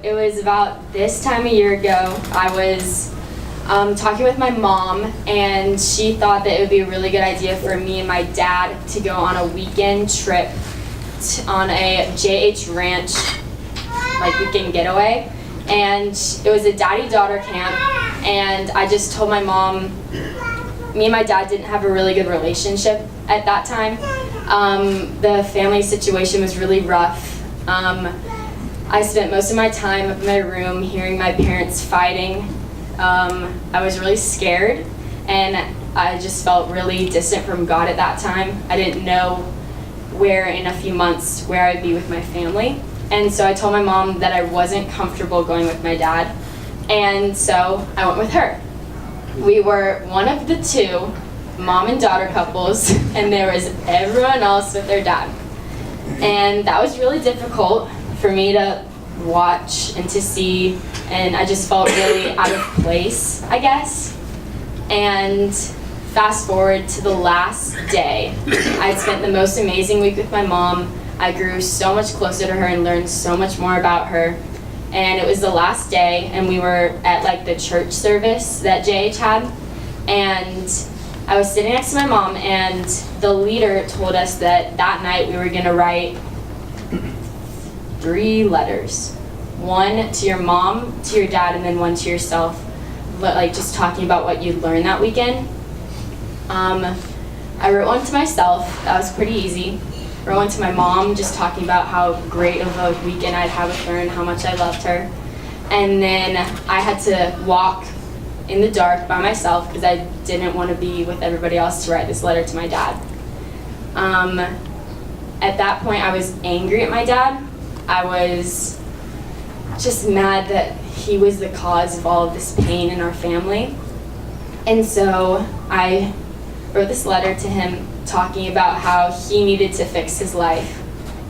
It was about this time a year ago. I was talking with my mom, and she thought that it would be a really good idea for me and my dad to go on a weekend trip on a JH Ranch, like weekend getaway. And it was a daddy-daughter camp, and I just told my mom, me and my dad didn't have a really good relationship at that time. The family situation was really rough. I spent most of my time up in my room hearing my parents fighting. I was really scared, and I just felt really distant from God at that time. I didn't know where in a few months where I'd be with my family. And so I told my mom that I wasn't comfortable going with my dad, and so I went with her. We were one of the two mom and daughter couples, and there was everyone else with their dad. And that was really difficult for me to watch and to see, and I just felt really out of place, I guess. And fast forward to the last day. I'd spent the most amazing week with my mom. I grew so much closer to her and learned so much more about her. And it was the last day, and we were at like the church service that JH had. And I was sitting next to my mom, and the leader told us that that night we were gonna write 3 letters. 1 to your mom, to your dad, and then 1 to yourself. Like just talking about what you'd learned that weekend. I wrote 1 to myself. That was pretty easy. I wrote 1 to my mom, just talking about how great of a weekend I'd had with her and how much I loved her. And then I had to walk in the dark by myself because I didn't want to be with everybody else to write this letter to my dad. At that point, I was angry at my dad. I was just mad that he was the cause of all of this pain in our family. And so I wrote this letter to him talking about how he needed to fix his life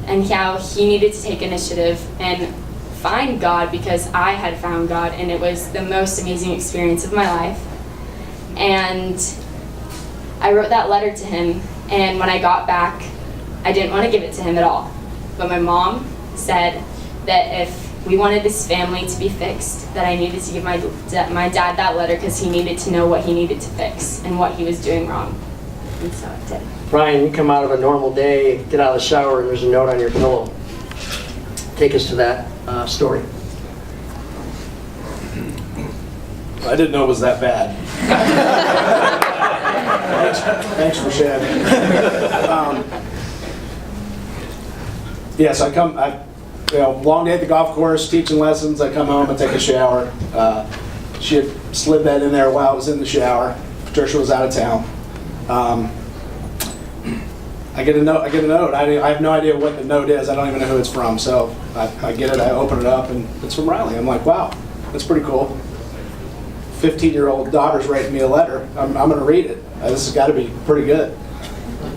and how he needed to take initiative and find God, because I had found God, and it was the most amazing experience of my life. And I wrote that letter to him, and when I got back, I didn't want to give it to him at all. But my mom said that if we wanted this family to be fixed, that I needed to give my dad that letter because he needed to know what he needed to fix and what he was doing wrong. And so I did. Brian, you come out of a normal day, get out of the shower, and there's a note on your pillow. Take us to that story. I didn't know it was that bad. Thanks for sharing. Yes, long day at the golf course, teaching lessons. I come home and take a shower. She had slid that in there while I was in the shower. Patricia was out of town. I get a note. I have no idea what the note is. I don't even know who it's from. So I get it. I open it up, and it's from Riley. I'm like, wow, that's pretty cool. 15-year-old daughter's writing me a letter. I'm going to read it. This has got to be pretty good.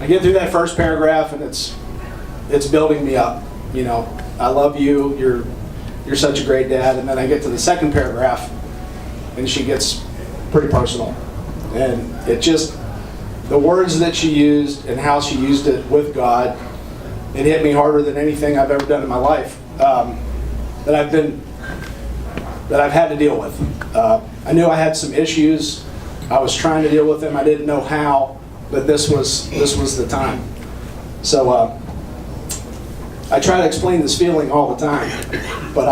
I get through that first paragraph, and it's building me up. You know, I love you. You're such a great dad. And then I get to the second paragraph, and she gets pretty personal, and it just. The words that she used and how she used it with God, it hit me harder than anything I've ever done in my life that I've had to deal with. I knew I had some issues. I was trying to deal with them. I didn't know how, but this was the time. So I try to explain this feeling all the time, but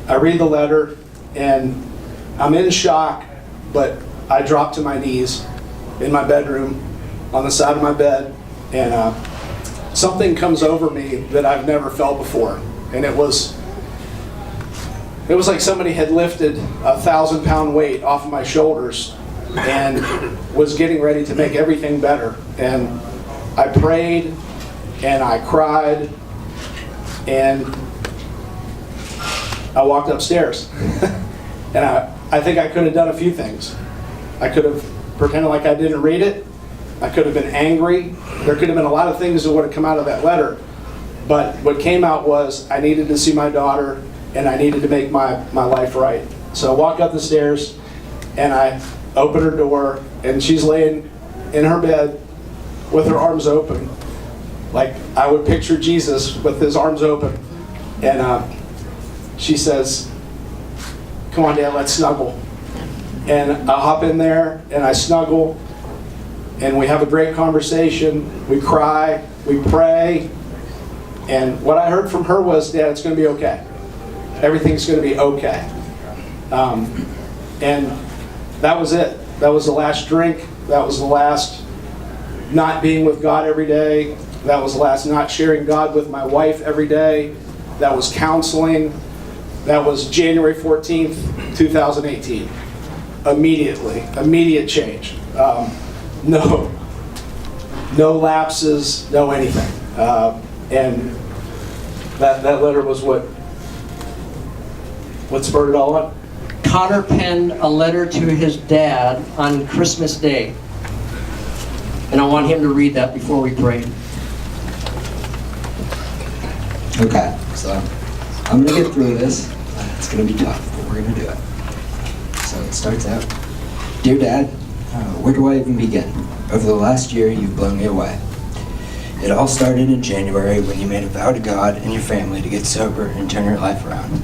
I read the letter and I'm in shock, but I drop to my knees in my bedroom, on the side of my bed, and something comes over me that I've never felt before. And it was like somebody had lifted a 1,000-pound weight off of my shoulders and was getting ready to make everything better. And I prayed, and I cried, and I walked upstairs. And I think I could have done a few things. I could have pretended like I didn't read it. I could have been angry. There could have been a lot of things that would have come out of that letter. But what came out was I needed to see my daughter, and I needed to make my life right. So I walk up the stairs, and I open her door, and she's laying in her bed with her arms open, like I would picture Jesus with his arms open. And she says, "Come on, Dad, let's snuggle." And I hop in there and I snuggle, and we have a great conversation. We cry, we pray, and what I heard from her was, "Dad, it's going to be okay. Everything's going to be okay." And that was it. That was the last drink. That was the last not being with God every day. That was the last not sharing God with my wife every day. That was counseling. That was January 14th, 2018. Immediate change. No lapses, no anything. And that letter was what spurred it all up. Connor penned a letter to his dad on Christmas Day. And I want him to read that before we pray. Okay, so I'm going to get through this. It's going to be tough, but we're going to do it. So it starts out, "Dear Dad, where do I even begin? Over the last year, you've blown me away. It all started in January when you made a vow to God and your family to get sober and turn your life around.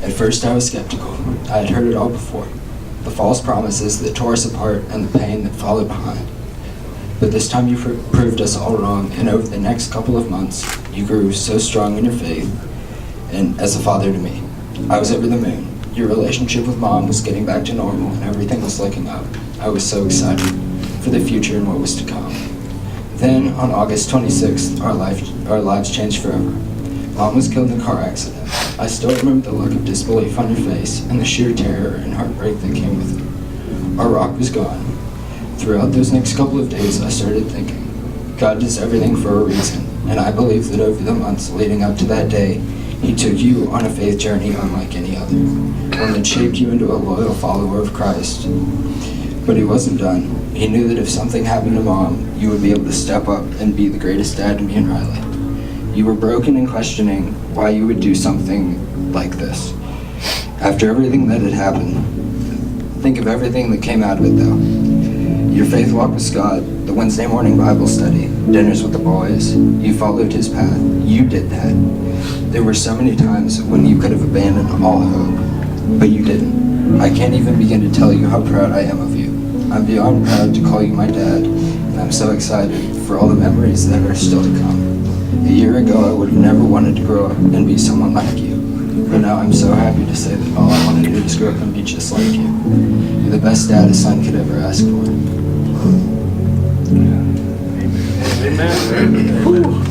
At first, I was skeptical. I had heard it all before. The false promises that tore us apart and the pain that followed behind. But this time you proved us all wrong, and over the next couple of months, you grew so strong in your faith and as a father to me. I was over the moon. Your relationship with Mom was getting back to normal, and everything was looking up. I was so excited for the future and what was to come. Then, on August 26th, our lives changed forever. Mom was killed in a car accident. I still remember the look of disbelief on your face and the sheer terror and heartbreak that came with it. Our rock was gone. Throughout those next couple of days, I started thinking, God does everything for a reason, and I believe that over the months leading up to that day, He took you on a faith journey unlike any other, one that shaped you into a loyal follower of Christ. But He wasn't done. He knew that if something happened to Mom, you would be able to step up and be the greatest dad to me and Riley. You were broken and questioning why you would do something like this. After everything that had happened, think of everything that came out of it though. Your faith walk with God, the Wednesday morning Bible study, dinners with the boys, you followed His path. You did that. There were so many times when you could have abandoned all hope, but you didn't. I can't even begin to tell you how proud I am of you. I'm beyond proud to call you my dad, and I'm so excited for all the memories that are still to come. A year ago, I would have never wanted to grow up and be someone like you. But now I'm so happy to say that all I want to do is grow up and be just like you. You're the best dad a son could ever ask for. Amen.